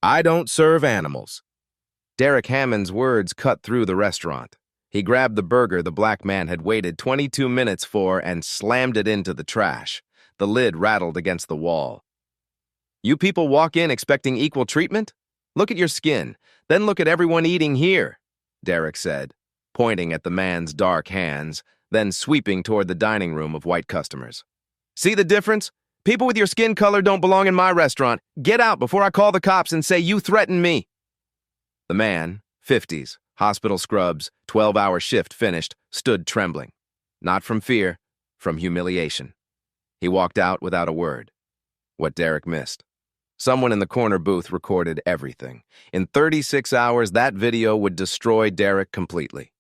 I don't serve animals. Derek Hammond's words cut through the restaurant. He grabbed the burger the black man had waited 22 minutes for and slammed it into the trash. The lid rattled against the wall. You people walk in expecting equal treatment? Look at your skin, then look at everyone eating here, Derek said, pointing at the man's dark hands, then sweeping toward the dining room of white customers. See the difference? People with your skin color don't belong in my restaurant. Get out before I call the cops and say you threatened me. The man, 50s, hospital scrubs, 12-hour shift finished, stood trembling. Not from fear, from humiliation. He walked out without a word. What Derek missed. Someone in the corner booth recorded everything. In 36 hours, that video would destroy Derek completely.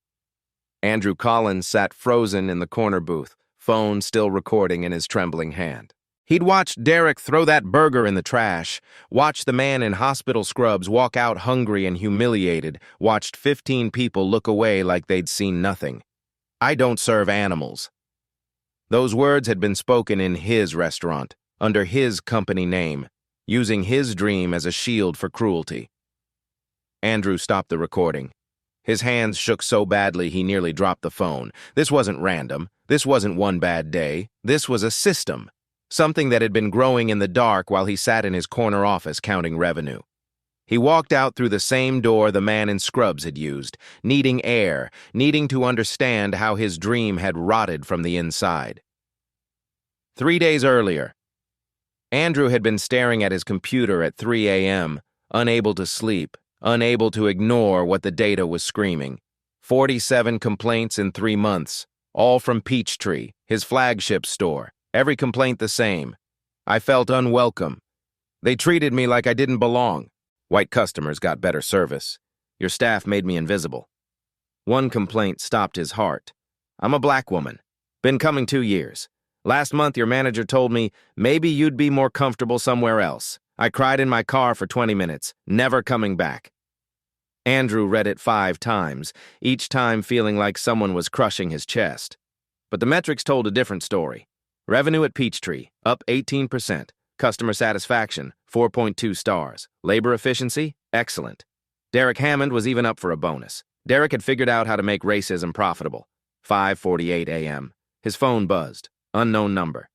Andrew Collins sat frozen in the corner booth, phone still recording in his trembling hand. He'd watched Derek throw that burger in the trash, watched the man in hospital scrubs walk out hungry and humiliated, watched 15 people look away like they'd seen nothing. I don't serve animals. Those words had been spoken in his restaurant, under his company name, using his dream as a shield for cruelty. Andrew stopped the recording. His hands shook so badly he nearly dropped the phone. This wasn't random. This wasn't one bad day. This was a system. Something that had been growing in the dark while he sat in his corner office counting revenue. He walked out through the same door the man in scrubs had used, needing air, needing to understand how his dream had rotted from the inside. 3 days earlier, Andrew had been staring at his computer at 3 a.m., unable to sleep, unable to ignore what the data was screaming. 47 complaints in 3 months, all from Peachtree, his flagship store. Every complaint the same. I felt unwelcome. They treated me like I didn't belong. White customers got better service. Your staff made me invisible. One complaint stopped his heart. I'm a black woman. Been coming 2 years. Last month, your manager told me maybe you'd be more comfortable somewhere else. I cried in my car for 20 minutes, never coming back. Andrew read it 5 times, each time feeling like someone was crushing his chest. But the metrics told a different story. Revenue at Peachtree, up 18%. Customer satisfaction, 4.2 stars. Labor efficiency, excellent. Derek Hammond was even up for a bonus. Derek had figured out how to make racism profitable. 5:48 a.m. His phone buzzed. Unknown number.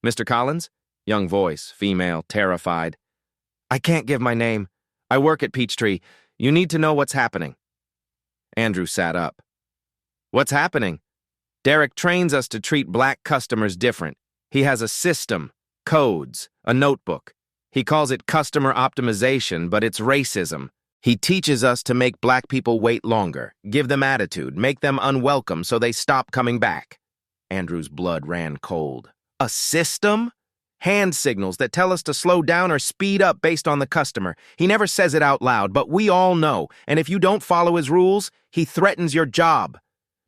Mr. Collins? Young voice, female, terrified. I can't give my name. I work at Peachtree. You need to know what's happening. Andrew sat up. What's happening? Derek trains us to treat black customers different. He has a system, codes, a notebook. He calls it customer optimization, but it's racism. He teaches us to make black people wait longer, give them attitude, make them unwelcome so they stop coming back. Andrew's blood ran cold. A system? Hand signals that tell us to slow down or speed up based on the customer. He never says it out loud, but we all know. And if you don't follow his rules, he threatens your job.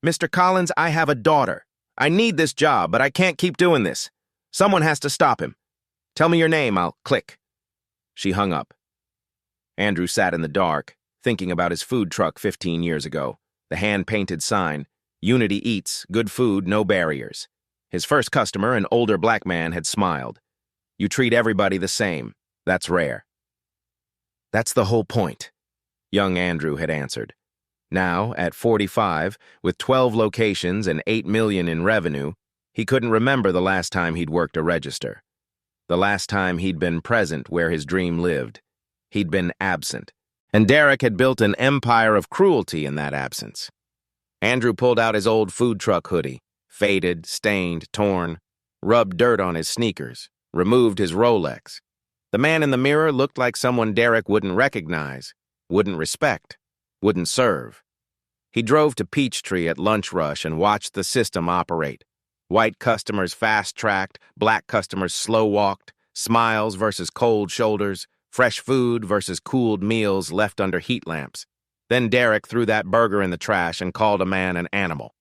Mr. Collins, I have a daughter. I need this job, but I can't keep doing this. Someone has to stop him. Tell me your name, I'll click. She hung up. Andrew sat in the dark, thinking about his food truck 15 years ago. The hand-painted sign, Unity Eats, good food, no barriers. His first customer, an older black man, had smiled. You treat everybody the same. That's rare. That's the whole point, young Andrew had answered. Now, at 45, with 12 locations and $8 million in revenue, he couldn't remember the last time he'd worked a register. The last time he'd been present where his dream lived. He'd been absent. And Derek had built an empire of cruelty in that absence. Andrew pulled out his old food truck hoodie, faded, stained, torn, rubbed dirt on his sneakers, removed his Rolex. The man in the mirror looked like someone Derek wouldn't recognize, wouldn't respect, wouldn't serve. He drove to Peachtree at lunch rush and watched the system operate. White customers fast-tracked, black customers slow-walked, smiles versus cold shoulders, fresh food versus cooled meals left under heat lamps. Then Derek threw that burger in the trash and called a man an animal.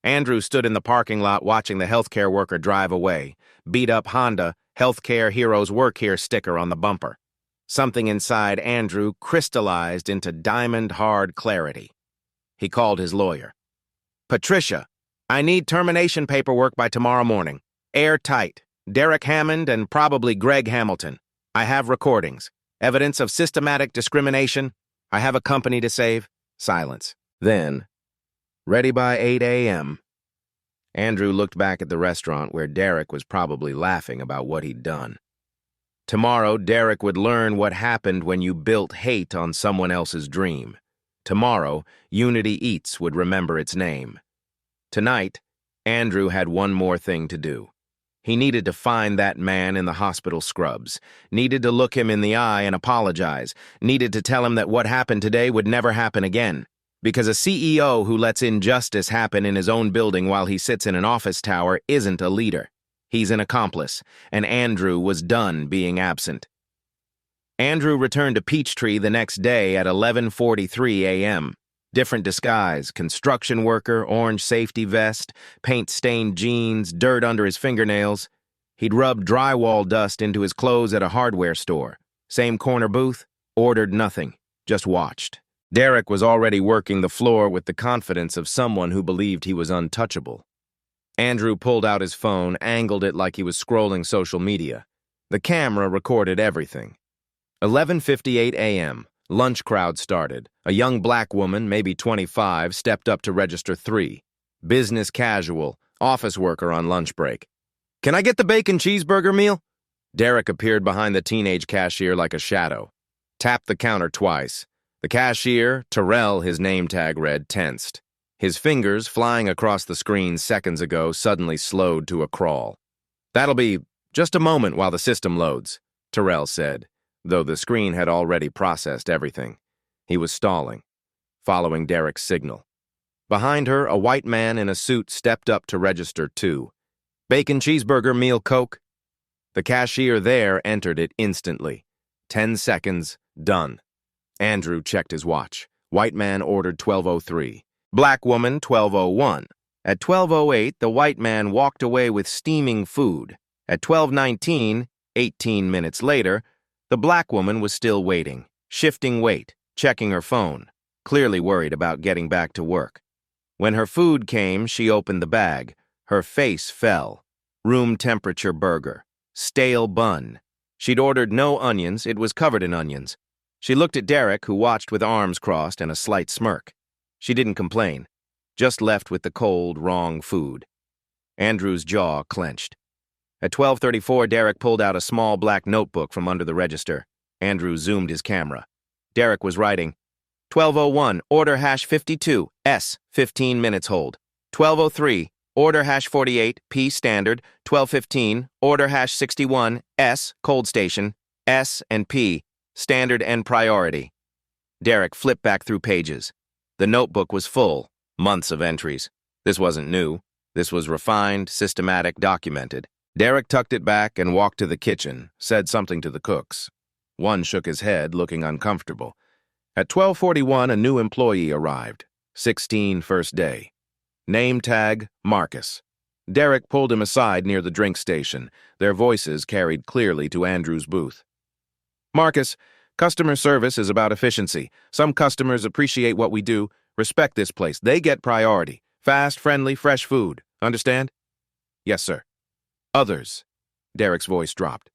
Andrew stood in the parking lot watching the healthcare worker drive away, beat-up Honda, Healthcare Heroes Work Here sticker on the bumper. Something inside Andrew crystallized into diamond-hard clarity. He called his lawyer. Patricia, I need termination paperwork by tomorrow morning. Airtight. Derek Hammond and probably Greg Hamilton. I have recordings. Evidence of systematic discrimination. I have a company to save. Silence. Then, ready by 8 a.m. Andrew looked back at the restaurant where Derek was probably laughing about what he'd done. Tomorrow, Derek would learn what happened when you built hate on someone else's dream. Tomorrow, Unity Eats would remember its name. Tonight, Andrew had one more thing to do. He needed to find that man in the hospital scrubs, needed to look him in the eye and apologize, needed to tell him that what happened today would never happen again. Because a CEO who lets injustice happen in his own building while he sits in an office tower isn't a leader. He's an accomplice, and Andrew was done being absent. Andrew returned to Peachtree the next day at 11:43 a.m. Different disguise, construction worker, orange safety vest, paint-stained jeans, dirt under his fingernails. He'd rubbed drywall dust into his clothes at a hardware store. Same corner booth, ordered nothing, just watched. Derek was already working the floor with the confidence of someone who believed he was untouchable. Andrew pulled out his phone, angled it like he was scrolling social media. The camera recorded everything. 11:58 a.m. Lunch crowd started. A young black woman, maybe 25, stepped up to register 3. Business casual, office worker on lunch break. "Can I get the bacon cheeseburger meal?" Derek appeared behind the teenage cashier like a shadow. Tapped the counter twice. The cashier, Terrell, his name tag read, tensed. His fingers, flying across the screen seconds ago, suddenly slowed to a crawl. "That'll be just a moment while the system loads," Terrell said, though the screen had already processed everything. He was stalling, following Derek's signal. Behind her, a white man in a suit stepped up to register 2. "Bacon cheeseburger meal Coke." The cashier there entered it instantly. 10 seconds, done. Andrew checked his watch. White man ordered 12:03. Black woman 12:01. At 12:08, the white man walked away with steaming food. At 12:19, 18 minutes later, the black woman was still waiting, shifting weight, checking her phone, clearly worried about getting back to work. When her food came, she opened the bag. Her face fell. Room temperature burger. Stale bun. She'd ordered no onions, it was covered in onions. She looked at Derek, who watched with arms crossed and a slight smirk. She didn't complain, just left with the cold, wrong food. Andrew's jaw clenched. At 12:34, Derek pulled out a small black notebook from under the register. Andrew zoomed his camera. Derek was writing, 12:01, order hash 52, S, 15 minutes hold. 12:03, order hash 48, P standard. 12:15, order hash 61, S, cold station, S and P, standard and priority. Derek flipped back through pages. The notebook was full, months of entries. This wasn't new. This was refined, systematic, documented. Derek tucked it back and walked to the kitchen, said something to the cooks. One shook his head, looking uncomfortable. At 12:41, a new employee arrived. 16, first day. Name tag, Marcus. Derek pulled him aside near the drink station. Their voices carried clearly to Andrew's booth. "Marcus, customer service is about efficiency. Some customers appreciate what we do. Respect this place. They get priority. Fast, friendly, fresh food. Understand?" "Yes, sir." "Others." Derek's voice dropped.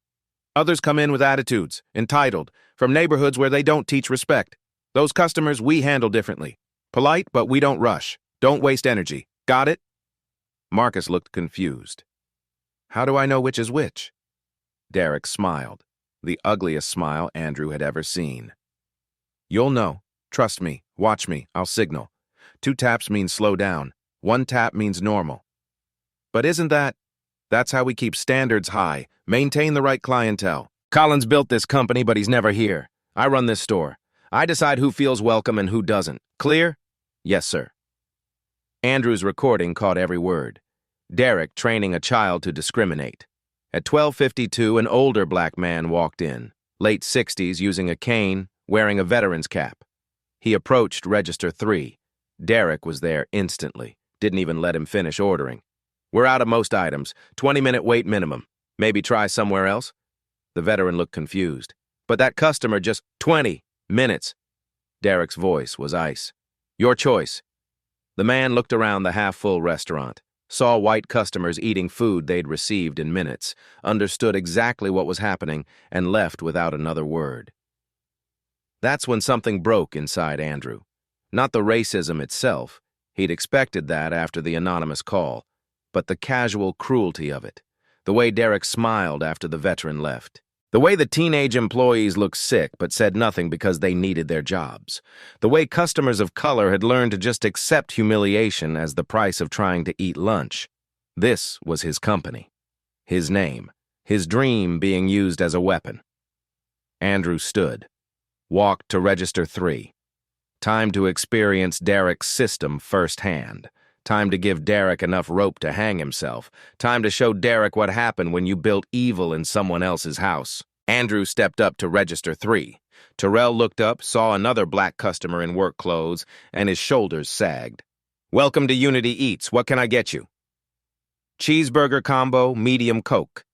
"Others come in with attitudes, entitled, from neighborhoods where they don't teach respect. Those customers we handle differently. Polite, but we don't rush. Don't waste energy. Got it?" Marcus looked confused. "How do I know which is which?" Derek smiled, the ugliest smile Andrew had ever seen. "You'll know. Trust me. Watch me. I'll signal. 2 taps means slow down. 1 tap means normal. But isn't that? That's how we keep standards high, maintain the right clientele. Collins built this company, but he's never here. I run this store. I decide who feels welcome and who doesn't. Clear?" "Yes, sir." Andrew's recording caught every word. Derek training a child to discriminate. At 12:52, an older black man walked in, late 60s, using a cane, wearing a veteran's cap. He approached register 3. Derek was there instantly, didn't even let him finish ordering. "We're out of most items. 20-minute wait minimum. Maybe try somewhere else?" The veteran looked confused. "But that customer just 20 minutes." Derek's voice was ice. "Your choice." The man looked around the half-full restaurant, saw white customers eating food they'd received in minutes, understood exactly what was happening, and left without another word. That's when something broke inside Andrew. Not the racism itself. He'd expected that after the anonymous call, but the casual cruelty of it. The way Derek smiled after the veteran left. The way the teenage employees looked sick but said nothing because they needed their jobs. The way customers of color had learned to just accept humiliation as the price of trying to eat lunch. This was his company. His name. His dream being used as a weapon. Andrew stood. Walked to Register 3. Time to experience Derek's system firsthand. Time to give Derek enough rope to hang himself. Time to show Derek what happened when you built evil in someone else's house. Andrew stepped up to Register 3. Terrell looked up, saw another black customer in work clothes, and his shoulders sagged. "Welcome to Unity Eats. What can I get you?" "Cheeseburger combo, medium Coke."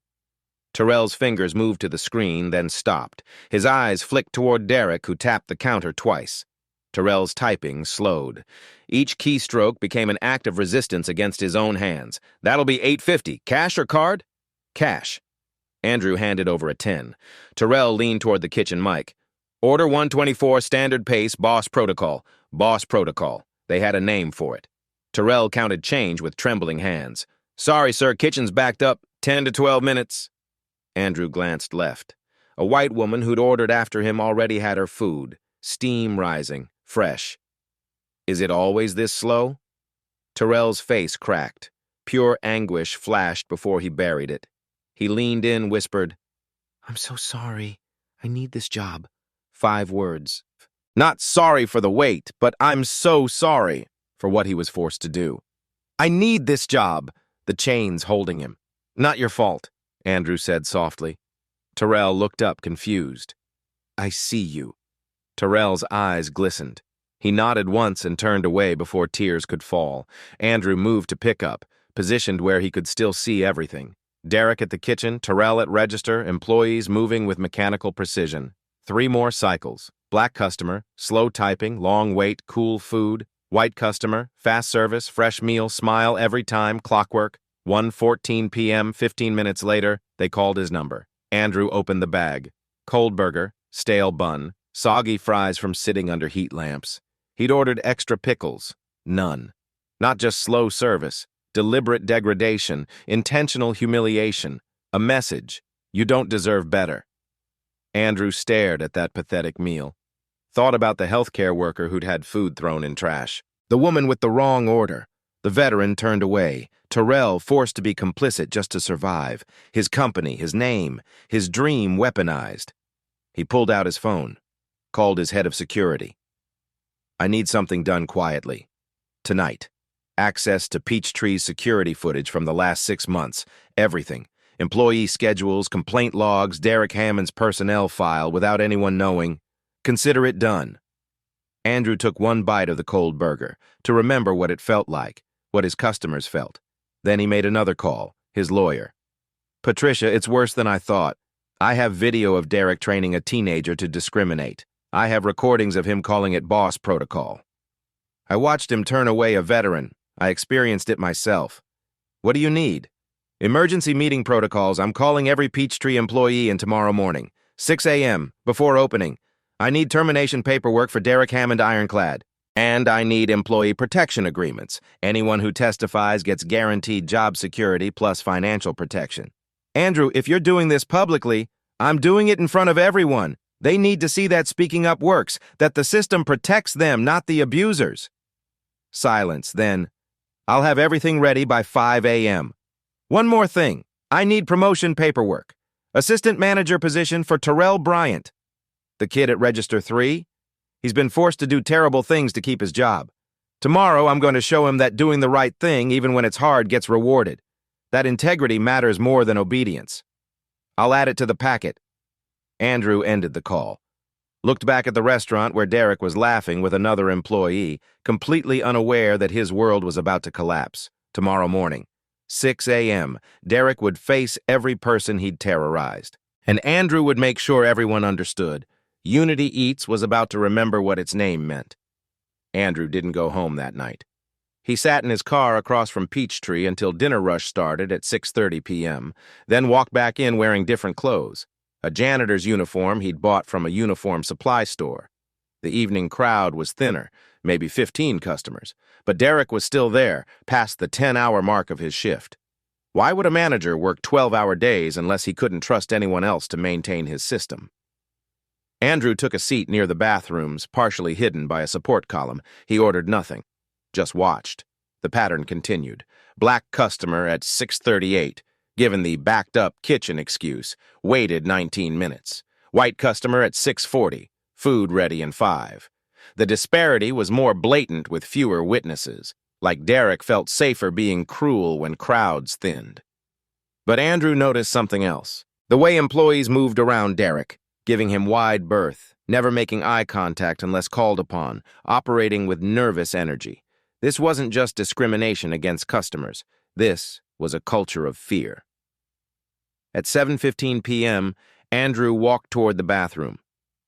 Terrell's fingers moved to the screen, then stopped. His eyes flicked toward Derek, who tapped the counter twice. Terrell's typing slowed. Each keystroke became an act of resistance against his own hands. "That'll be $8.50. Cash or card?" "Cash." Andrew handed over a 10. Terrell leaned toward the kitchen mic. "Order 124, standard pace, Boss Protocol." Boss Protocol. They had a name for it. Terrell counted change with trembling hands. "Sorry, sir, kitchen's backed up. 10 to 12 minutes. Andrew glanced left. A white woman who'd ordered after him already had her food. Steam rising. Fresh. "Is it always this slow?" Terrell's face cracked. Pure anguish flashed before he buried it. He leaned in, whispered, "I'm so sorry. I need this job." 5 words. Not sorry for the wait, but I'm so sorry for what he was forced to do. "I need this job." The chains holding him. "Not your fault," Andrew said softly. Terrell looked up, confused. "I see you." Terrell's eyes glistened. He nodded once and turned away before tears could fall. Andrew moved to pick up, positioned where he could still see everything. Derek at the kitchen, Terrell at register, employees moving with mechanical precision. 3 more cycles. Black customer, slow typing, long wait, cool food. White customer, fast service, fresh meal, smile every time, clockwork. 1:14 p.m., 15 minutes later, they called his number. Andrew opened the bag. Cold burger, stale bun, soggy fries from sitting under heat lamps. He'd ordered extra pickles. None. Not just slow service, deliberate degradation, intentional humiliation. A message. You don't deserve better. Andrew stared at that pathetic meal. Thought about the healthcare worker who'd had food thrown in trash. The woman with the wrong order. The veteran turned away. Terrell forced to be complicit just to survive. His company, his name, his dream weaponized. He pulled out his phone. Called his head of security. "I need something done quietly. Tonight. Access to Peachtree's security footage from the last 6 months. Everything. Employee schedules, complaint logs, Derek Hammond's personnel file without anyone knowing. Consider it done." Andrew took one bite of the cold burger to remember what it felt like, what his customers felt. Then he made another call, his lawyer. "Patricia, it's worse than I thought. I have video of Derek training a teenager to discriminate. I have recordings of him calling it Boss Protocol. I watched him turn away a veteran. I experienced it myself. What do you need?" "Emergency meeting protocols. I'm calling every Peachtree employee in tomorrow morning. 6 a.m., before opening. I need termination paperwork for Derek Hammond Ironclad. And I need employee protection agreements. Anyone who testifies gets guaranteed job security plus financial protection." "Andrew, if you're doing this publicly, I'm doing it in front of everyone. They need to see that speaking up works, that the system protects them, not the abusers." Silence, then, "I'll have everything ready by 5 a.m. One more thing. I need promotion paperwork. Assistant manager position for Terrell Bryant. The kid at Register 3? He's been forced to do terrible things to keep his job. Tomorrow I'm going to show him that doing the right thing, even when it's hard, gets rewarded. That integrity matters more than obedience. I'll add it to the packet." Andrew ended the call. Looked back at the restaurant where Derek was laughing with another employee, completely unaware that his world was about to collapse. Tomorrow morning, 6 a.m., Derek would face every person he'd terrorized. And Andrew would make sure everyone understood. Unity Eats was about to remember what its name meant. Andrew didn't go home that night. He sat in his car across from Peachtree until dinner rush started at 6:30 p.m., then walked back in wearing different clothes. A janitor's uniform he'd bought from a uniform supply store. The evening crowd was thinner, maybe 15 customers, but Derek was still there, past the 10-hour mark of his shift. Why would a manager work 12-hour days unless he couldn't trust anyone else to maintain his system? Andrew took a seat near the bathrooms, partially hidden by a support column. He ordered nothing, just watched. The pattern continued. Black customer at 6:38, given the backed-up kitchen excuse, waited 19 minutes. White customer at 6:40, food ready in 5. The disparity was more blatant with fewer witnesses, like Derek felt safer being cruel when crowds thinned. But Andrew noticed something else. The way employees moved around Derek, giving him wide berth, never making eye contact unless called upon, operating with nervous energy. This wasn't just discrimination against customers. This was a culture of fear. At 7:15 p.m., Andrew walked toward the bathroom.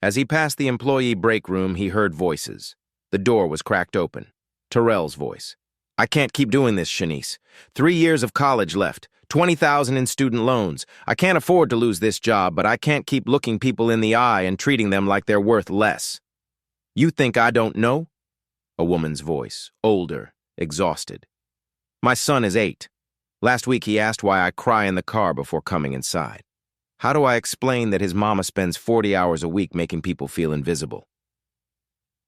As he passed the employee break room, he heard voices. The door was cracked open. Terrell's voice. "I can't keep doing this, Shanice. 3 years of college left, $20,000 in student loans. I can't afford to lose this job, but I can't keep looking people in the eye and treating them like they're worth less." "You think I don't know?" A woman's voice, older, exhausted. "My son is 8. Last week he asked why I cry in the car before coming inside. How do I explain that his mama spends 40 hours a week making people feel invisible?"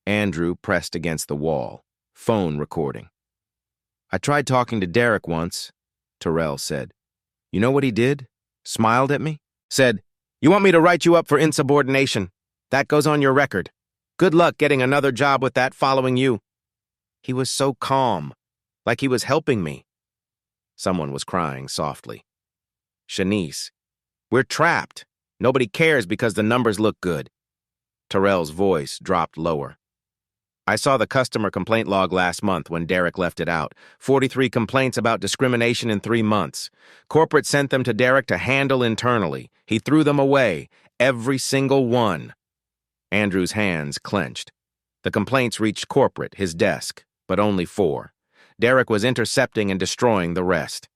Andrew pressed against the wall, phone recording. "I tried talking to Derek once," Terrell said. "You know what he did? Smiled at me, said, 'You want me to write you up for insubordination? That goes on your record. Good luck getting another job with that following you.' He was so calm, like he was helping me." Someone was crying softly. "Shanice, we're trapped. Nobody cares because the numbers look good." Terrell's voice dropped lower. "I saw the customer complaint log last month when Derek left it out. 43 complaints about discrimination in 3 months. Corporate sent them to Derek to handle internally. He threw them away, every single one." Andrew's hands clenched. The complaints reached corporate, his desk, but only 4. Derek was intercepting and destroying the rest.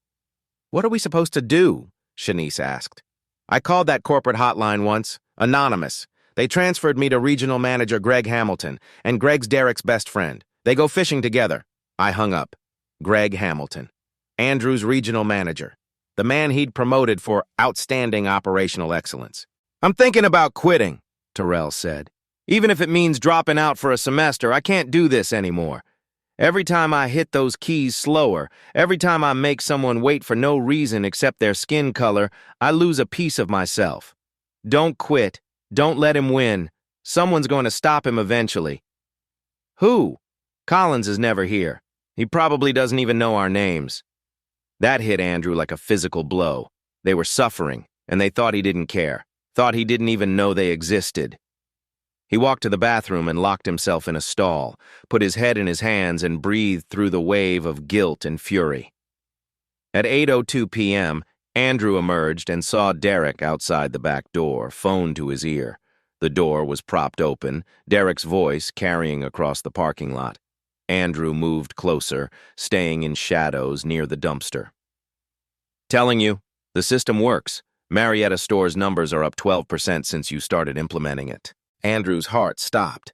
"What are we supposed to do?" Shanice asked. "I called that corporate hotline once, anonymous. They transferred me to regional manager Greg Hamilton, and Greg's Derek's best friend. They go fishing together." I hung up. Greg Hamilton, Andrew's regional manager, the man he'd promoted for outstanding operational excellence. "I'm thinking about quitting," Terrell said. "Even if it means dropping out for a semester, I can't do this anymore. Every time I hit those keys slower, every time I make someone wait for no reason except their skin color, I lose a piece of myself. Don't quit. Don't let him win. Someone's going to stop him eventually." "Who?" "Collins is never here. He probably doesn't even know our names." That hit Andrew like a physical blow. They were suffering, and they thought he didn't care, thought he didn't even know they existed. He walked to the bathroom and locked himself in a stall, put his head in his hands and breathed through the wave of guilt and fury. At 8:02 p.m., Andrew emerged and saw Derek outside the back door, phone to his ear. The door was propped open, Derek's voice carrying across the parking lot. Andrew moved closer, staying in shadows near the dumpster. "Telling you, the system works. Marietta Store's numbers are up 12% since you started implementing it." Andrew's heart stopped.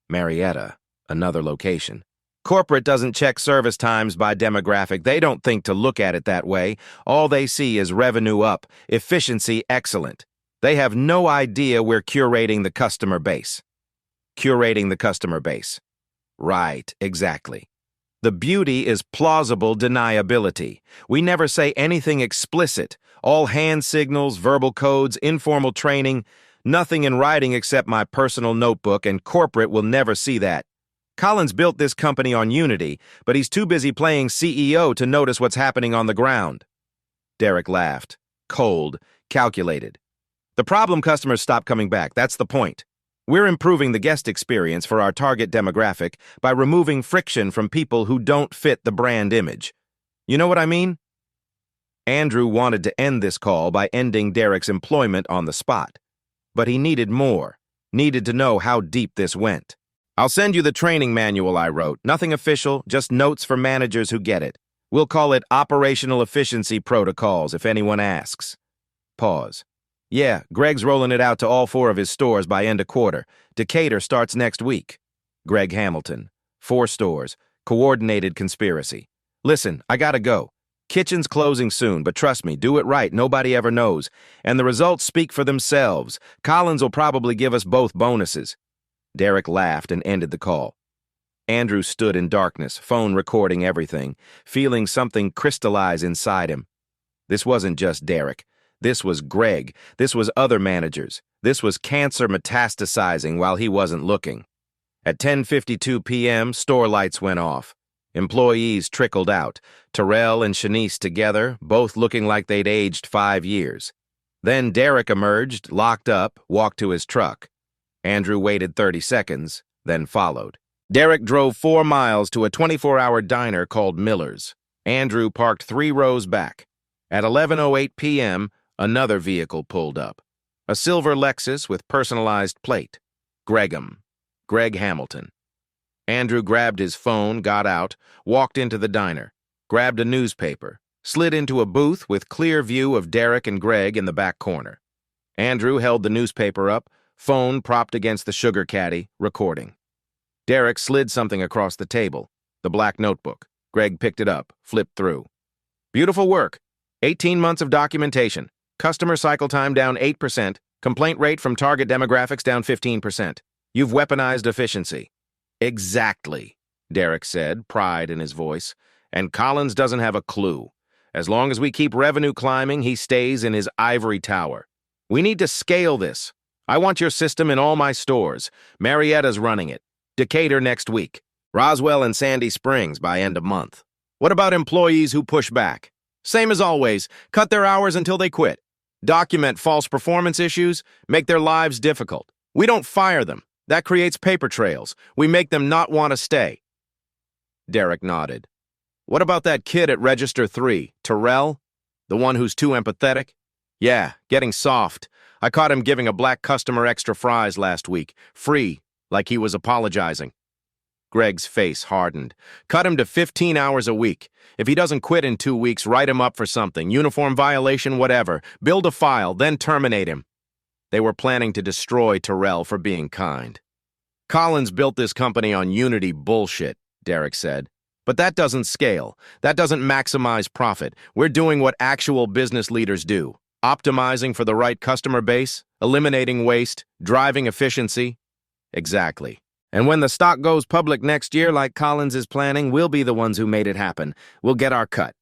Marietta, another location. "Corporate doesn't check service times by demographic. They don't think to look at it that way. All they see is revenue up, efficiency excellent. They have no idea we're curating the customer base." Curating the customer base. Right, exactly. The beauty is plausible deniability. We never say anything explicit. All hand signals, verbal codes, informal training. Nothing in writing except my personal notebook, and corporate will never see that. Collins built this company on unity, but he's too busy playing CEO to notice what's happening on the ground. Derek laughed, cold, calculated. "The problem customers stop coming back, that's the point. We're improving the guest experience for our target demographic by removing friction from people who don't fit the brand image. You know what I mean?" Andrew wanted to end this call by ending Derek's employment on the spot. But he needed more, needed to know how deep this went. "I'll send you the training manual I wrote. Nothing official, just notes for managers who get it. We'll call it Operational Efficiency Protocols if anyone asks." Pause. Yeah, Greg's rolling it out to all 4 of his stores by end of quarter. Decatur starts next week. Greg Hamilton. 4 stores. Coordinated conspiracy. Listen, I gotta go. Kitchen's closing soon, but trust me, do it right, nobody ever knows. And the results speak for themselves. Collins will probably give us both bonuses. Derek laughed and ended the call. Andrew stood in darkness, phone recording everything, feeling something crystallize inside him. This wasn't just Derek. This was Greg. This was other managers. This was cancer metastasizing while he wasn't looking. At 10:52 p.m., store lights went off. Employees trickled out, Terrell and Shanice together, both looking like they'd aged 5 years. Then Derek emerged, locked up, walked to his truck. Andrew waited 30 seconds, then followed. Derek drove 4 miles to a 24-hour diner called Miller's. Andrew parked 3 rows back. At 11:08 p.m., another vehicle pulled up. A silver Lexus with personalized plate. Greg Hamilton. Andrew grabbed his phone, got out, walked into the diner, grabbed a newspaper, slid into a booth with clear view of Derek and Greg in the back corner. Andrew held the newspaper up, phone propped against the sugar caddy, recording. Derek slid something across the table, the black notebook. Greg picked it up, flipped through. Beautiful work. 18 months of documentation. Customer cycle time down 8%. Complaint rate from target demographics down 15%. You've weaponized efficiency. Exactly, Derek said, pride in his voice. And Collins doesn't have a clue. As long as we keep revenue climbing, he stays in his ivory tower. We need to scale this. I want your system in all my stores. Marietta's running it. Decatur next week. Roswell and Sandy Springs by end of month. What about employees who push back? Same as always, cut their hours until they quit. Document false performance issues, make their lives difficult. We don't fire them. That creates paper trails. We make them not want to stay. Derek nodded. What about that kid at Register 3, Terrell? The one who's too empathetic? Yeah, getting soft. I caught him giving a black customer extra fries last week. Free, like he was apologizing. Greg's face hardened. Cut him to 15 hours a week. If he doesn't quit in 2 weeks, write him up for something, uniform violation, whatever. Build a file, then terminate him. They were planning to destroy Terrell for being kind. Collins built this company on unity bullshit, Derek said. But that doesn't scale. That doesn't maximize profit. We're doing what actual business leaders do. Optimizing for the right customer base, eliminating waste, driving efficiency. Exactly. And when the stock goes public next year like Collins is planning, we'll be the ones who made it happen. We'll get our cut.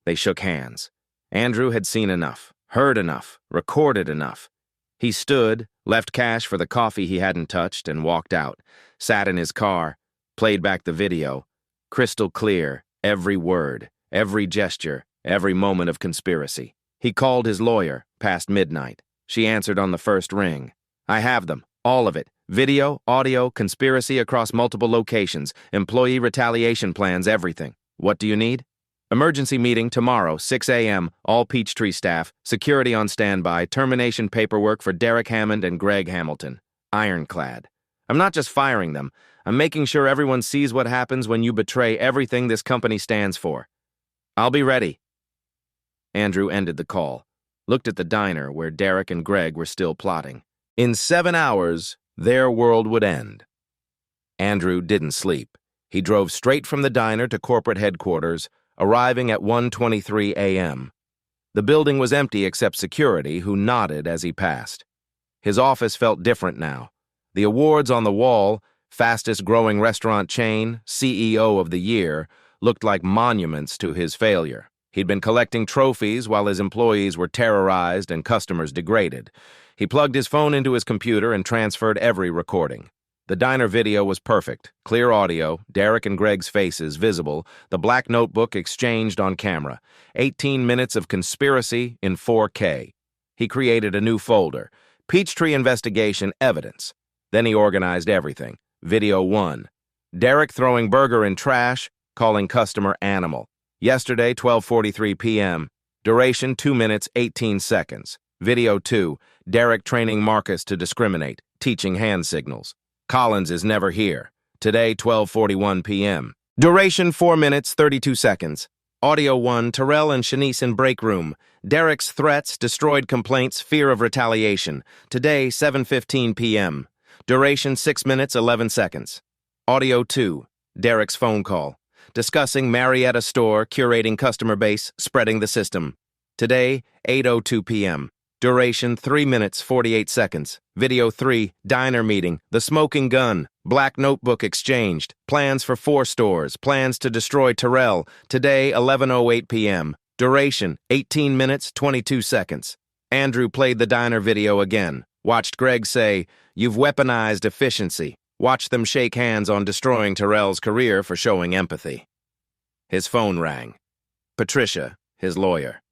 They shook hands. Andrew had seen enough, heard enough, recorded enough. He stood, left cash for the coffee he hadn't touched, and walked out, sat in his car, played back the video. Crystal clear, every word, every gesture, every moment of conspiracy. He called his lawyer, past midnight. She answered on the first ring. I have them, all of it. Video, audio, conspiracy across multiple locations, employee retaliation plans, everything. What do you need? Emergency meeting tomorrow, 6 a.m., all Peachtree staff, security on standby, termination paperwork for Derek Hammond and Greg Hamilton. Ironclad. I'm not just firing them. I'm making sure everyone sees what happens when you betray everything this company stands for. I'll be ready. Andrew ended the call, looked at the diner where Derek and Greg were still plotting. In 7 hours, their world would end. Andrew didn't sleep. He drove straight from the diner to corporate headquarters, arriving at 1:23 a.m. The building was empty except security, who nodded as he passed. His office felt different now. The awards on the wall, fastest growing restaurant chain, CEO of the year, looked like monuments to his failure. He'd been collecting trophies while his employees were terrorized and customers degraded. He plugged his phone into his computer and transferred every recording. The diner video was perfect. Clear audio, Derek and Greg's faces visible, the black notebook exchanged on camera. 18 minutes of conspiracy in 4K. He created a new folder. Peachtree Investigation Evidence. Then he organized everything. Video 1. Derek throwing burger in trash, calling customer animal. Yesterday, 12:43 p.m. Duration 2 minutes, 18 seconds. Video 2. Derek training Marcus to discriminate, teaching hand signals. Collins is never here. Today, 12:41 p.m. Duration 4 minutes, 32 seconds. Audio 1, Terrell and Shanice in break room. Derek's threats, destroyed complaints, fear of retaliation. Today, 7:15 p.m. Duration 6 minutes, 11 seconds. Audio 2, Derek's phone call. Discussing Marietta store, curating customer base, spreading the system. Today, 8:02 p.m. Duration 3 minutes, 48 seconds. Video 3, diner meeting, the smoking gun, black notebook exchanged, plans for 4 stores, plans to destroy Terrell. Today, 11:08 p.m. Duration 18 minutes, 22 seconds. Andrew played the diner video again. Watched Greg say, "You've weaponized efficiency." Watched them shake hands on destroying Terrell's career for showing empathy. His phone rang. Patricia, his lawyer.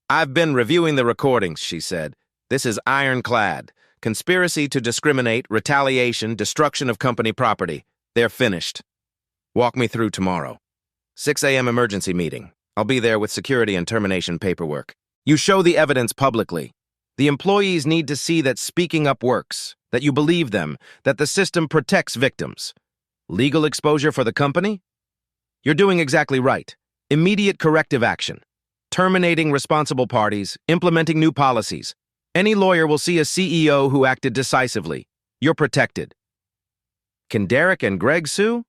"I've been reviewing the recordings," she said. "This is ironclad. Conspiracy to discriminate, retaliation, destruction of company property. They're finished. Walk me through tomorrow. 6 a.m. emergency meeting. I'll be there with security and termination paperwork. You show the evidence publicly. The employees need to see that speaking up works, that you believe them, that the system protects victims. Legal exposure for the company? You're doing exactly right. Immediate corrective action. Terminating responsible parties, implementing new policies. Any lawyer will see a CEO who acted decisively. You're protected." Can Derek and Greg sue?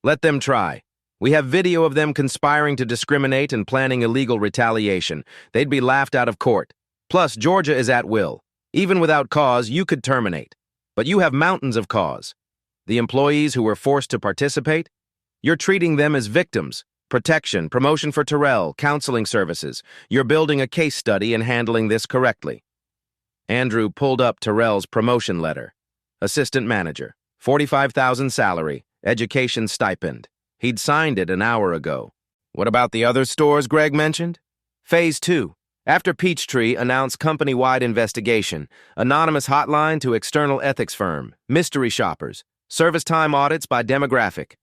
Let them try. We have video of them conspiring to discriminate and planning illegal retaliation. They'd be laughed out of court. Plus, Georgia is at will. Even without cause, you could terminate. But you have mountains of cause. The employees who were forced to participate? You're treating them as victims. Protection, promotion for Terrell, counseling services. You're building a case study and handling this correctly. Andrew pulled up Terrell's promotion letter. Assistant manager, $45,000 salary, education stipend. He'd signed it an hour ago. What about the other stores Greg mentioned? Phase 2. After Peachtree announced company-wide investigation, anonymous hotline to external ethics firm, mystery shoppers, service time audits by demographic.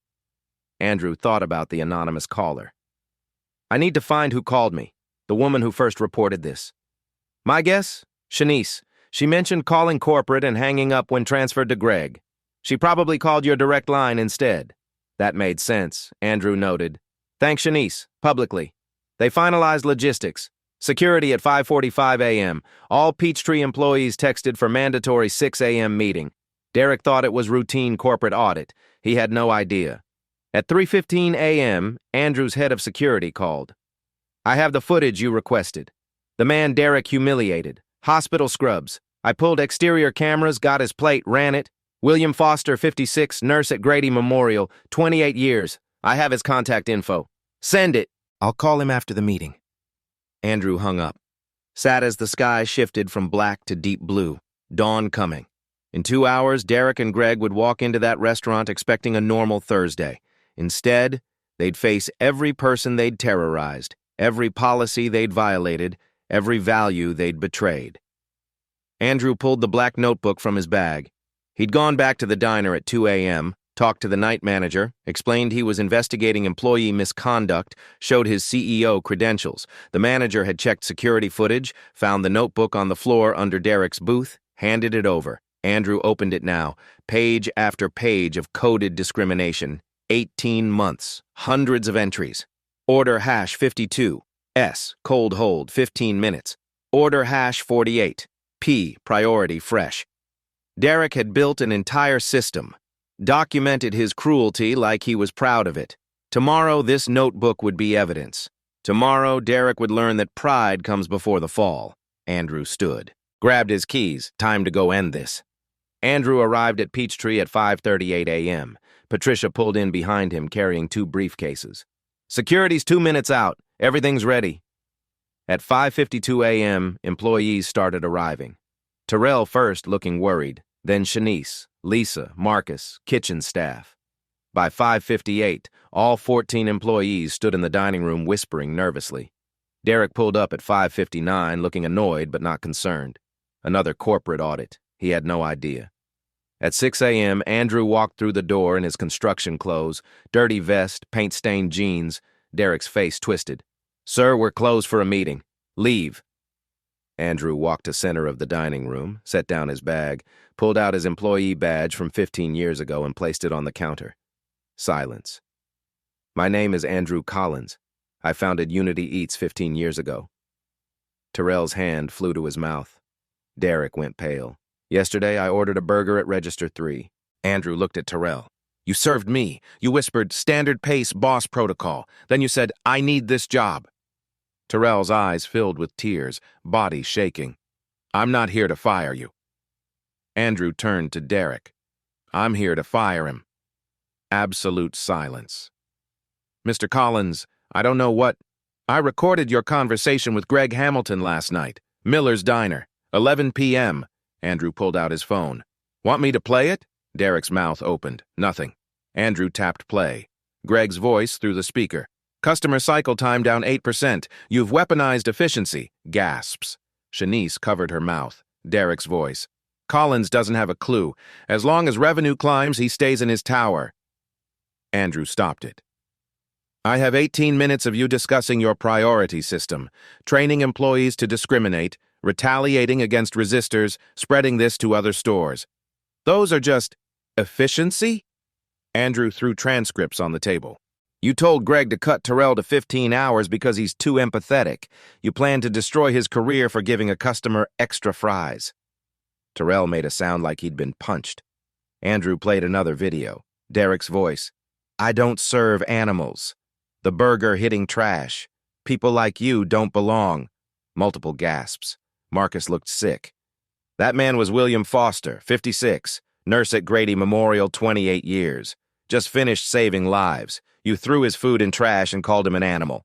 Andrew thought about the anonymous caller. I need to find who called me, the woman who first reported this. My guess? Shanice. She mentioned calling corporate and hanging up when transferred to Greg. She probably called your direct line instead. That made sense, Andrew noted. Thanks, Shanice, publicly. They finalized logistics. Security at 5:45 a.m. All Peachtree employees texted for mandatory 6 a.m. meeting. Derek thought it was routine corporate audit. He had no idea. At 3:15 a.m., Andrew's head of security called. I have the footage you requested. The man Derek humiliated. Hospital scrubs. I pulled exterior cameras, got his plate, ran it. William Foster, 56, nurse at Grady Memorial, 28 years. I have his contact info. Send it. I'll call him after the meeting. Andrew hung up. Sad as the sky shifted from black to deep blue. Dawn coming. In 2 hours, Derek and Greg would walk into that restaurant expecting a normal Thursday. Instead, they'd face every person they'd terrorized, every policy they'd violated, every value they'd betrayed. Andrew pulled the black notebook from his bag. He'd gone back to the diner at 2 a.m., talked to the night manager, explained he was investigating employee misconduct, showed his CEO credentials. The manager had checked security footage, found the notebook on the floor under Derek's booth, handed it over. Andrew opened it now. Page after page of coded discrimination. 18 months. Hundreds of entries. Order hash 52. S. Cold hold, 15 minutes. Order hash 48. P. Priority fresh. Derek had built an entire system. Documented his cruelty like he was proud of it. Tomorrow, this notebook would be evidence. Tomorrow, Derek would learn that pride comes before the fall. Andrew stood. Grabbed his keys. Time to go end this. Andrew arrived at Peachtree at 5:38 a.m. Patricia pulled in behind him carrying 2 briefcases. Security's 2 minutes out. Everything's ready. At 5:52 a.m., employees started arriving. Terrell first, looking worried, then Shanice, Lisa, Marcus, kitchen staff. By 5:58, all 14 employees stood in the dining room whispering nervously. Derek pulled up at 5:59, looking annoyed but not concerned. Another corporate audit. He had no idea. At 6 a.m., Andrew walked through the door in his construction clothes, dirty vest, paint-stained jeans. Derek's face twisted. Sir, we're closed for a meeting. Leave. Andrew walked to center of the dining room, set down his bag, pulled out his employee badge from 15 years ago and placed it on the counter. Silence. My name is Andrew Collins. I founded Unity Eats 15 years ago. Terrell's hand flew to his mouth. Derek went pale. Yesterday, I ordered a burger at Register 3. Andrew looked at Terrell. You served me. You whispered, standard pace, boss protocol. Then you said, I need this job. Terrell's eyes filled with tears, body shaking. I'm not here to fire you. Andrew turned to Derek. I'm here to fire him. Absolute silence. Mr. Collins, I don't know what... I recorded your conversation with Greg Hamilton last night. Miller's Diner, 11 p.m. Andrew pulled out his phone. Want me to play it? Derek's mouth opened. Nothing. Andrew tapped play. Greg's voice through the speaker. Customer cycle time down 8%. You've weaponized efficiency. Gasps. Shanice covered her mouth. Derek's voice. Collins doesn't have a clue. As long as revenue climbs, he stays in his tower. Andrew stopped it. I have 18 minutes of you discussing your priority system, training employees to discriminate, retaliating against resistors, spreading this to other stores. Those are just efficiency? Andrew threw transcripts on the table. You told Greg to cut Terrell to 15 hours because he's too empathetic. You plan to destroy his career for giving a customer extra fries. Terrell made a sound like he'd been punched. Andrew played another video. Derek's voice. I don't serve animals. The burger hitting trash. People like you don't belong. Multiple gasps. Marcus looked sick. That man was William Foster, 56, nurse at Grady Memorial, 28 years. Just finished saving lives. You threw his food in trash and called him an animal.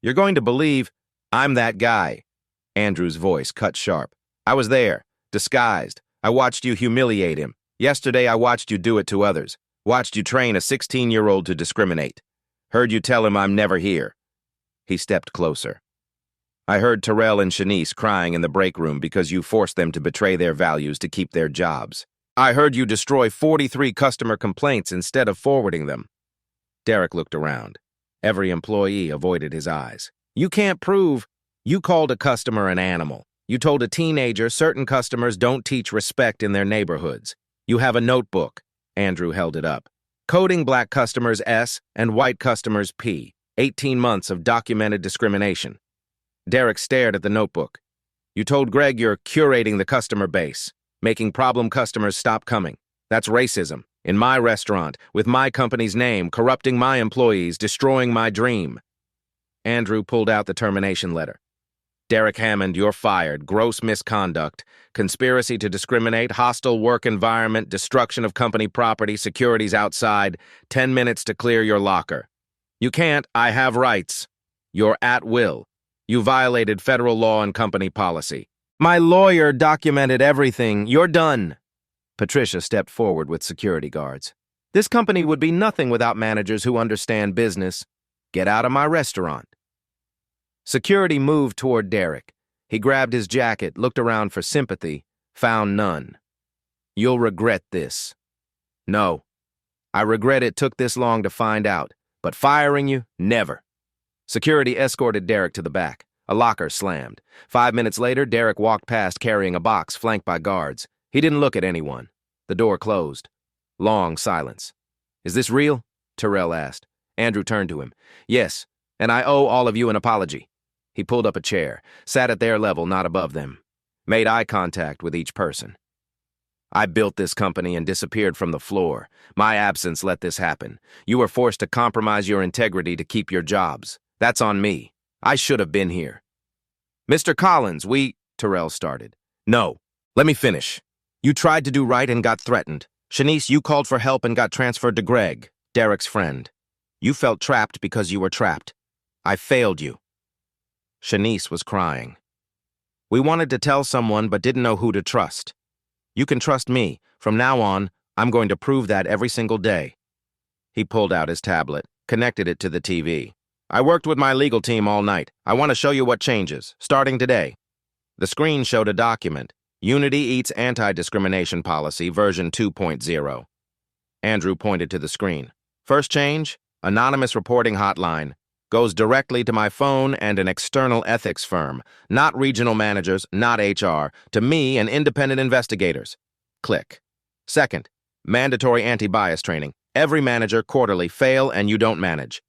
You're going to believe I'm that guy. Andrew's voice cut sharp. I was there, disguised. I watched you humiliate him. Yesterday I watched you do it to others. Watched you train a 16-year-old to discriminate. Heard you tell him I'm never here. He stepped closer. I heard Terrell and Shanice crying in the break room because you forced them to betray their values to keep their jobs. I heard you destroy 43 customer complaints instead of forwarding them. Derek looked around. Every employee avoided his eyes. You can't prove. You called a customer an animal. You told a teenager certain customers don't teach respect in their neighborhoods. You have a notebook. Andrew held it up. Coding black customers S and white customers P. 18 months of documented discrimination. Derek stared at the notebook. You told Greg you're curating the customer base, making problem customers stop coming. That's racism. In my restaurant, with my company's name, corrupting my employees, destroying my dream. Andrew pulled out the termination letter. Derek Hammond, you're fired. Gross misconduct, conspiracy to discriminate, hostile work environment, destruction of company property, securities outside, 10 minutes to clear your locker. You can't. I have rights. You're at will. You violated federal law and company policy. My lawyer documented everything. You're done. Patricia stepped forward with security guards. This company would be nothing without managers who understand business. Get out of my restaurant. Security moved toward Derek. He grabbed his jacket, looked around for sympathy, found none. You'll regret this. No. I regret it took this long to find out, but firing you, never. Security escorted Derek to the back. A locker slammed. 5 minutes later, Derek walked past carrying a box flanked by guards. He didn't look at anyone. The door closed. Long silence. Is this real? Terrell asked. Andrew turned to him. Yes, and I owe all of you an apology. He pulled up a chair, sat at their level, not above them. Made eye contact with each person. I built this company and disappeared from the floor. My absence let this happen. You were forced to compromise your integrity to keep your jobs. That's on me. I should have been here. Mr. Collins, Terrell started. No, let me finish. You tried to do right and got threatened. Shanice, you called for help and got transferred to Greg, Derek's friend. You felt trapped because you were trapped. I failed you. Shanice was crying. We wanted to tell someone but didn't know who to trust. You can trust me. From now on, I'm going to prove that every single day. He pulled out his tablet, connected it to the TV. I worked with my legal team all night. I want to show you what changes, starting today. The screen showed a document, Unity Eats Anti-Discrimination Policy, version 2.0. Andrew pointed to the screen. First change, anonymous reporting hotline. Goes directly to my phone and an external ethics firm, not regional managers, not HR, to me and independent investigators. Click. Second, mandatory anti-bias training. Every manager quarterly, fail and you don't manage.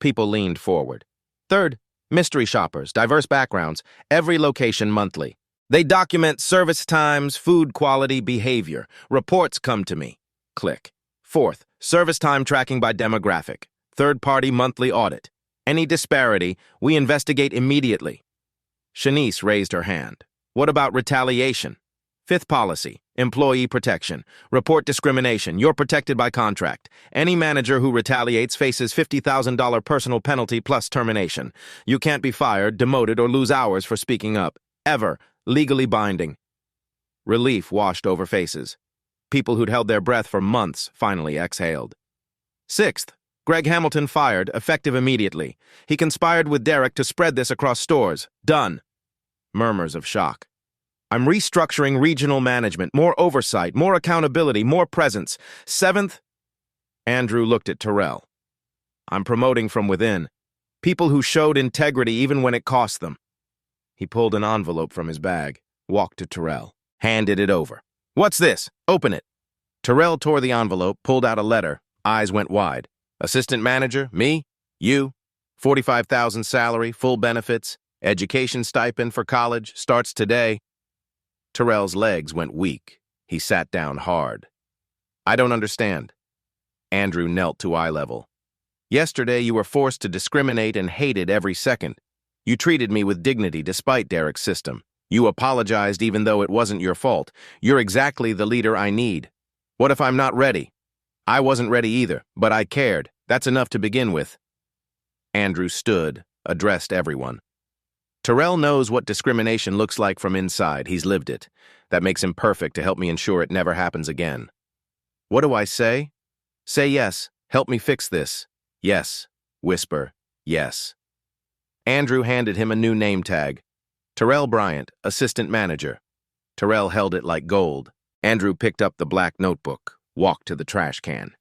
People leaned forward. Third, mystery shoppers, diverse backgrounds, every location monthly. They document service times, food quality, behavior. Reports come to me. Click. Fourth, service time tracking by demographic. Third-party monthly audit. Any disparity, we investigate immediately. Shanice raised her hand. What about retaliation? Fifth policy, employee protection. Report discrimination. You're protected by contract. Any manager who retaliates faces $50,000 personal penalty plus termination. You can't be fired, demoted, or lose hours for speaking up. Ever. Legally binding. Relief washed over faces. People who'd held their breath for months finally exhaled. Sixth, Greg Hamilton fired, effective immediately. He conspired with Derek to spread this across stores. Done. Murmurs of shock. I'm restructuring regional management, more oversight, more accountability, more presence. Seventh, Andrew looked at Terrell. I'm promoting from within. People who showed integrity even when it cost them. He pulled an envelope from his bag, walked to Terrell, handed it over. What's this? Open it. Terrell tore the envelope, pulled out a letter. Eyes went wide. Assistant manager, me, you, 45,000 salary, full benefits, education stipend for college, starts today. Terrell's legs went weak. He sat down hard. I don't understand. Andrew knelt to eye level. Yesterday you were forced to discriminate and hated every second. You treated me with dignity despite Derek's system. You apologized even though it wasn't your fault. You're exactly the leader I need. What if I'm not ready? I wasn't ready either, but I cared. That's enough to begin with. Andrew stood, addressed everyone. Terrell knows what discrimination looks like from inside. He's lived it. That makes him perfect to help me ensure it never happens again. What do I say? Say yes. Help me fix this. Yes. Whisper. Yes. Andrew handed him a new name tag. Terrell Bryant, assistant manager. Terrell held it like gold. Andrew picked up the black notebook, walked to the trash can.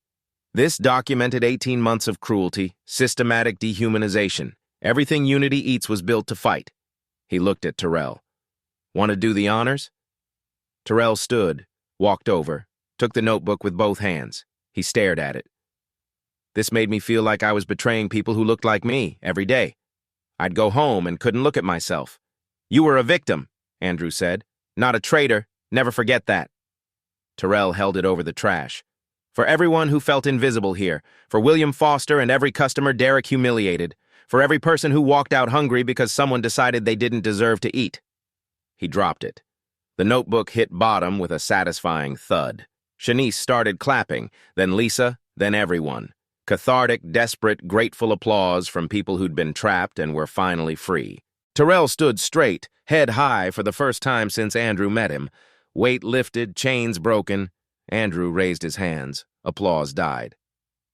This documented 18 months of cruelty, systematic dehumanization. Everything Unity Eats was built to fight. He looked at Terrell. Want to do the honors? Terrell stood, walked over, took the notebook with both hands. He stared at it. This made me feel like I was betraying people who looked like me every day. I'd go home and couldn't look at myself. You were a victim, Andrew said. Not a traitor. Never forget that. Terrell held it over the trash. For everyone who felt invisible here, for William Foster and every customer Derek humiliated, for every person who walked out hungry because someone decided they didn't deserve to eat. He dropped it. The notebook hit bottom with a satisfying thud. Shanice started clapping, then Lisa, then everyone. Cathartic, desperate, grateful applause from people who'd been trapped and were finally free. Terrell stood straight, head high for the first time since Andrew met him. Weight lifted, chains broken. Andrew raised his hands. Applause died.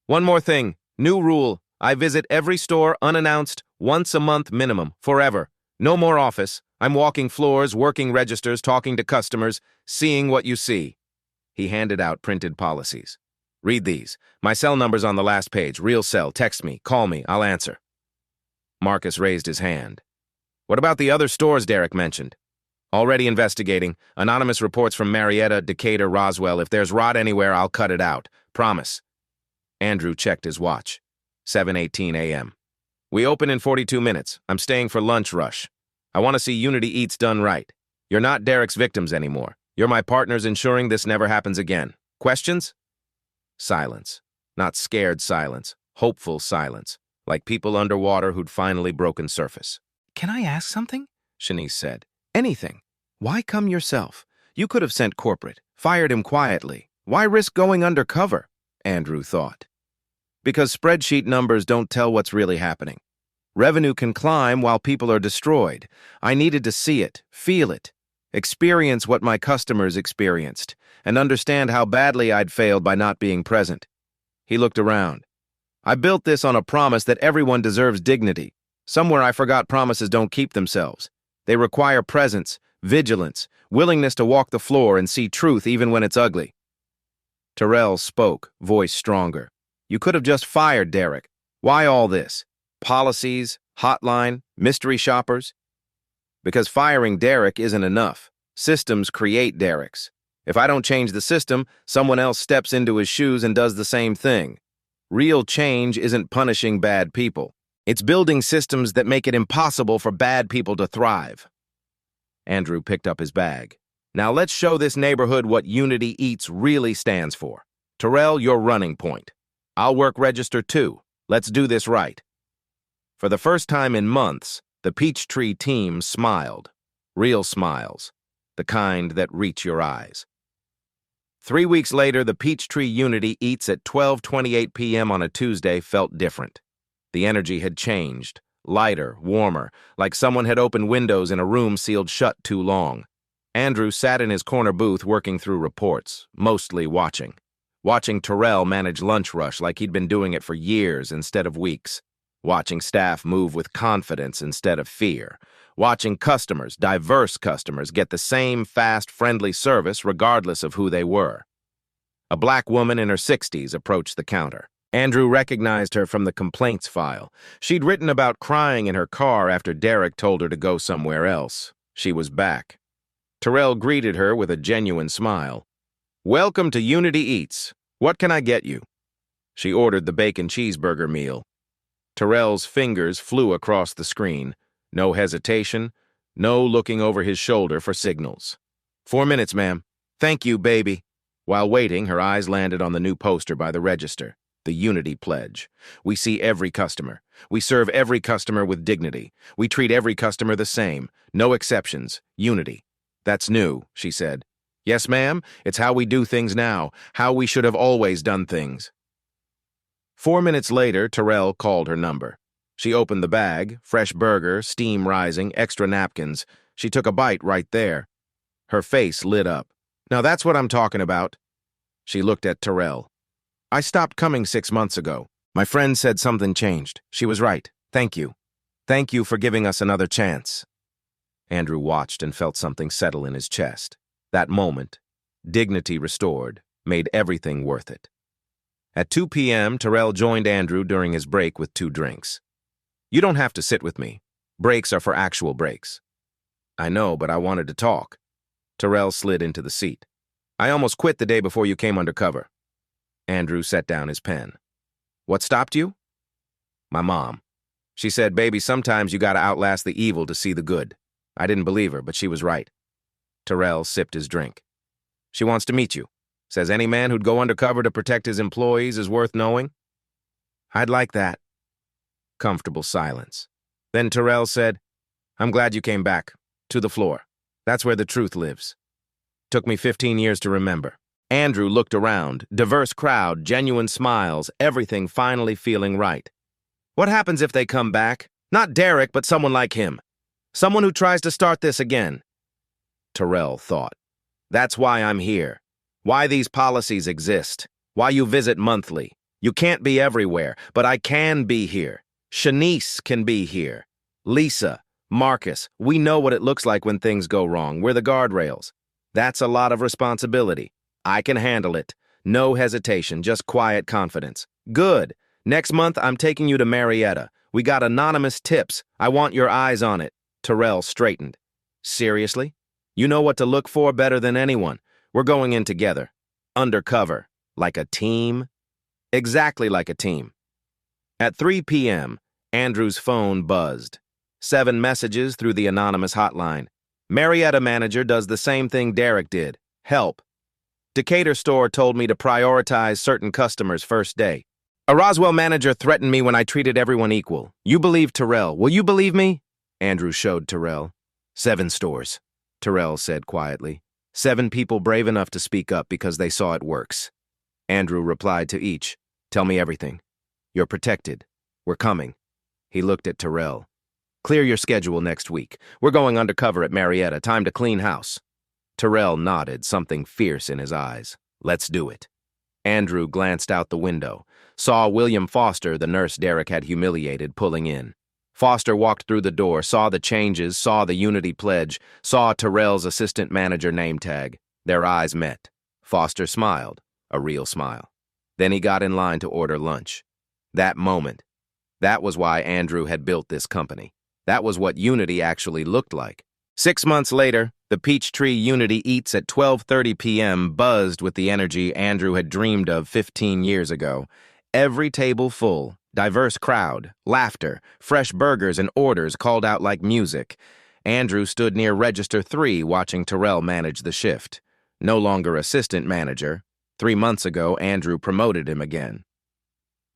One more thing. New rule. I visit every store unannounced, once a month minimum, forever. No more office. I'm walking floors, working registers, talking to customers, seeing what you see. He handed out printed policies. Read these. My cell number's on the last page. Real cell. Text me. Call me. I'll answer. Marcus raised his hand. What about the other stores Derek mentioned? Already investigating. Anonymous reports from Marietta, Decatur, Roswell. If there's rot anywhere, I'll cut it out. Promise. Andrew checked his watch. 7:18 a.m. We open in 42 minutes. I'm staying for lunch rush. I want to see Unity Eats done right. You're not Derek's victims anymore. You're my partners ensuring this never happens again. Questions? Silence. Not scared silence. Hopeful silence. Like people underwater who'd finally broken surface. Can I ask something? Shanice said. Anything. Why come yourself? You could have sent corporate, fired him quietly. Why risk going undercover? Andrew thought. Because spreadsheet numbers don't tell what's really happening. Revenue can climb while people are destroyed. I needed to see it, feel it, experience what my customers experienced, and understand how badly I'd failed by not being present. He looked around. I built this on a promise that everyone deserves dignity. Somewhere I forgot promises don't keep themselves. They require presence, vigilance, willingness to walk the floor and see truth even when it's ugly. Terrell spoke, voice stronger. You could have just fired Derek. Why all this? Policies, hotline, mystery shoppers? Because firing Derek isn't enough. Systems create Dereks. If I don't change the system, someone else steps into his shoes and does the same thing. Real change isn't punishing bad people. It's building systems that make it impossible for bad people to thrive. Andrew picked up his bag. Now let's show this neighborhood what Unity Eats really stands for. Terrell, you're running point. I'll work register 2. Let's do this right. For the first time in months, the Peachtree team smiled. Real smiles. The kind that reach your eyes. 3 weeks later, the Peachtree Unity Eats at 12:28 p.m. on a Tuesday felt different. The energy had changed. Lighter, warmer, like someone had opened windows in a room sealed shut too long. Andrew sat in his corner booth working through reports, mostly watching. Watching Terrell manage lunch rush like he'd been doing it for years instead of weeks. Watching staff move with confidence instead of fear. Watching customers, diverse customers, get the same fast, friendly service regardless of who they were. A black woman in her 60s approached the counter. Andrew recognized her from the complaints file. She'd written about crying in her car after Derek told her to go somewhere else. She was back. Terrell greeted her with a genuine smile. "Welcome to Unity Eats. What can I get you?" She ordered the bacon cheeseburger meal. Terrell's fingers flew across the screen. No hesitation, no looking over his shoulder for signals. 4 minutes, ma'am. Thank you, baby. While waiting, her eyes landed on the new poster by the register. The Unity Pledge. We see every customer. We serve every customer with dignity. We treat every customer the same. No exceptions. Unity. That's new, she said. Yes, ma'am. It's how we do things now. How we should have always done things. 4 minutes later, Terrell called her number. She opened the bag, fresh burger, steam rising, extra napkins. She took a bite right there. Her face lit up. Now that's what I'm talking about. She looked at Terrell. I stopped coming 6 months ago. My friend said something changed. She was right. Thank you. Thank you for giving us another chance. Andrew watched and felt something settle in his chest. That moment, dignity restored, made everything worth it. At 2 p.m., Terrell joined Andrew during his break with 2 drinks. You don't have to sit with me. Breaks are for actual breaks. I know, but I wanted to talk. Terrell slid into the seat. I almost quit the day before you came undercover. Andrew set down his pen. What stopped you? My mom. She said, baby, sometimes you gotta outlast the evil to see the good. I didn't believe her, but she was right. Terrell sipped his drink. She wants to meet you. Says any man who'd go undercover to protect his employees is worth knowing. I'd like that. Comfortable silence. Then Terrell said, I'm glad you came back. To the floor. That's where the truth lives. Took me 15 years to remember. Andrew looked around. Diverse crowd, genuine smiles, everything finally feeling right. What happens if they come back? Not Derek, but someone like him. Someone who tries to start this again. Terrell thought. That's why I'm here. Why these policies exist. Why you visit monthly. You can't be everywhere, but I can be here. Shanice can be here. Lisa, Marcus, we know what it looks like when things go wrong. We're the guardrails. That's a lot of responsibility. I can handle it. No hesitation, just quiet confidence. Good. Next month, I'm taking you to Marietta. We got anonymous tips. I want your eyes on it. Terrell straightened. Seriously? You know what to look for better than anyone. We're going in together. Undercover. Like a team? Exactly like a team. At 3 p.m., Andrew's phone buzzed. 7 messages through the anonymous hotline. Marietta manager does the same thing Derek did. Help. Decatur store told me to prioritize certain customers first day. A Roswell manager threatened me when I treated everyone equal. You believe Terrell. Will you believe me? Andrew showed Terrell. 7 stores, Terrell said quietly. 7 people brave enough to speak up because they saw it works. Andrew replied to each. Tell me everything. You're protected. We're coming. He looked at Terrell. Clear your schedule next week. We're going undercover at Marietta. Time to clean house. Terrell nodded, something fierce in his eyes. Let's do it. Andrew glanced out the window, saw William Foster, the nurse Derek had humiliated, pulling in. Foster walked through the door, saw the changes, saw the Unity Pledge, saw Terrell's assistant manager name tag. Their eyes met. Foster smiled, a real smile. Then he got in line to order lunch. That moment. That was why Andrew had built this company. That was what Unity actually looked like. 6 months later, the Peachtree Unity Eats at 12:30 p.m. buzzed with the energy Andrew had dreamed of 15 years ago. Every table full, diverse crowd, laughter, fresh burgers and orders called out like music. Andrew stood near register 3 watching Terrell manage the shift. No longer assistant manager. 3 months ago, Andrew promoted him again.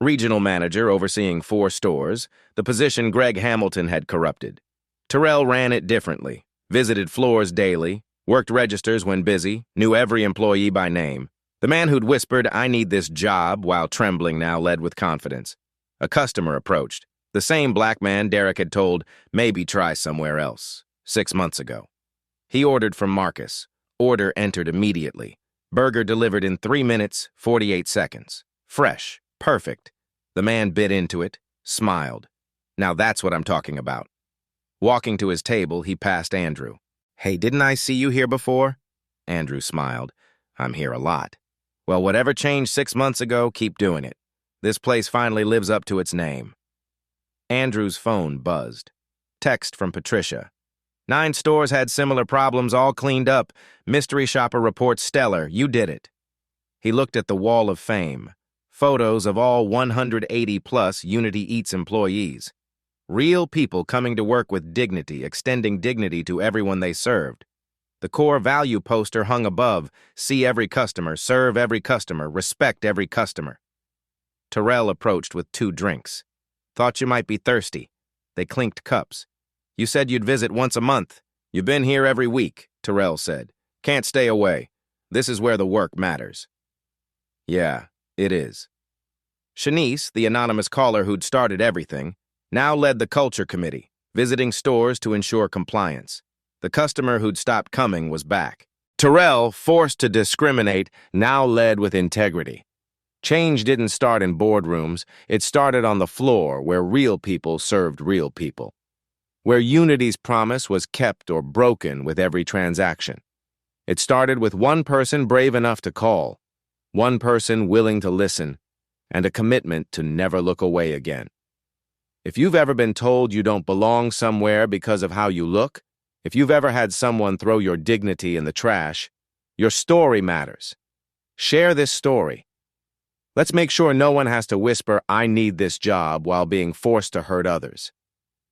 Regional manager overseeing 4 stores, the position Greg Hamilton had corrupted. Terrell ran it differently, visited floors daily, worked registers when busy, knew every employee by name. The man who'd whispered, "I need this job," while trembling now led with confidence. A customer approached. The same black man Derek had told, maybe try somewhere else, 6 months ago. He ordered from Marcus. Order entered immediately. Burger delivered in 3 minutes, 48 seconds. Fresh, perfect. The man bit into it, smiled. Now that's what I'm talking about. Walking to his table, he passed Andrew. "Hey, didn't I see you here before?" Andrew smiled. "I'm here a lot." "Well, whatever changed 6 months ago, keep doing it. This place finally lives up to its name." Andrew's phone buzzed. Text from Patricia. 9 stores had similar problems, all cleaned up. Mystery shopper reports stellar. You did it. He looked at the wall of fame. Photos of all 180-plus Unity Eats employees. Real people coming to work with dignity, extending dignity to everyone they served. The core value poster hung above: see every customer, serve every customer, respect every customer. Terrell approached with 2 drinks. "Thought you might be thirsty." They clinked cups. "You said you'd visit once a month. You've been here every week," Terrell said. "Can't stay away. This is where the work matters." "Yeah, it is." Shanice, the anonymous caller who'd started everything, now led the culture committee, visiting stores to ensure compliance. The customer who'd stopped coming was back. Terrell, forced to discriminate, now led with integrity. Change didn't start in boardrooms. It started on the floor, where real people served real people. Where Unity's promise was kept or broken with every transaction. It started with one person brave enough to call, one person willing to listen, and a commitment to never look away again. If you've ever been told you don't belong somewhere because of how you look, if you've ever had someone throw your dignity in the trash, your story matters. Share this story. Let's make sure no one has to whisper, "I need this job," while being forced to hurt others.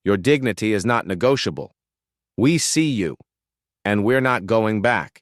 Your dignity is not negotiable. We see you, and we're not going back.